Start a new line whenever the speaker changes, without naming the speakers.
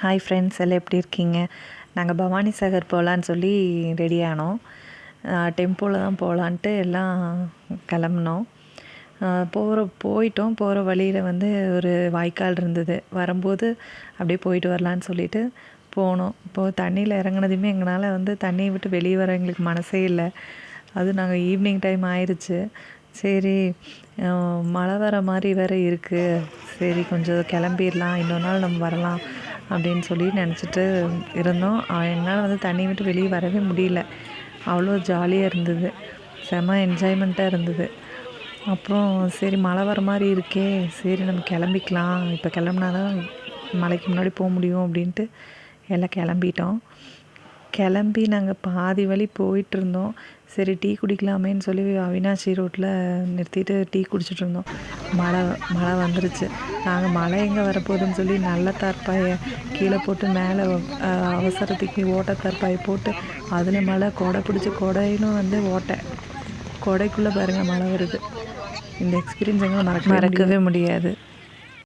Hi friends, எல்லாம் எப்படி இருக்கீங்க? நாங்கள் பவானி சாகர் போகலான்னு சொல்லி ரெடி ஆனோம். டெம்போவில் தான் போகலான்ட்டு எல்லாம் கிளம்புனோம். போயிட்டோம். போகிற வழியில் வந்து ஒரு வாய்க்கால் இருந்தது. வரும்போது அப்படியே போயிட்டு வரலான்னு சொல்லிட்டு போனோம். இப்போது தண்ணியில் இறங்குனதுமே எங்களால் வந்து தண்ணியை விட்டு வெளியே வர எங்களுக்கு மனசே இல்லை. அது நாங்கள் ஈவினிங் டைம் ஆயிடுச்சு. சரி, மழை வர மாதிரி வேறு இருக்குது. சரி, கொஞ்சம் கிளம்பிடலாம், இன்னொரு நாள் நம்ம வரலாம் அப்படின்னு சொல்லி நினச்சிட்டு இருந்தோம். என்னால் வந்து தண்ணியை விட்டு வெளியே வரவே முடியல. அவ்வளோ ஜாலியாக இருந்தது, செம என்ஜாய்மெண்ட்டாக இருந்தது. அப்புறம் சரி, மழை வர மாதிரி இருக்கே, சரி நம்ம கிளம்பிக்கலாம், இப்போ கிளம்புனா தான் மழைக்கு முன்னாடி போக முடியும் அப்படின்ட்டு எல்லாம் கிளம்பிட்டோம். கிளம்பி நாங்கள் பாதி வழி போயிட்டுருந்தோம். சரி, டீ குடிக்கலாமேன்னு சொல்லி அவினாஷி ரோட்டில் நிறுத்திட்டு டீ குடிச்சிட்டு இருந்தோம். மழை வந்துருச்சு. நாங்கள் மழை எங்கே வரப்போகுதுன்னு சொல்லி நல்ல தார்ப்பாயை கீழே போட்டு மேலே அவசரத்துக்கு ஓட்ட தார்ப்பாயை போட்டு அதில் மழை, கொடை பிடிச்சி கொடையிலும் வந்து கொடைக்குள்ளே பாருங்கள் மழை வருது. இந்த எக்ஸ்பீரியன்ஸ் எங்களை மறக்கவே முடியாது.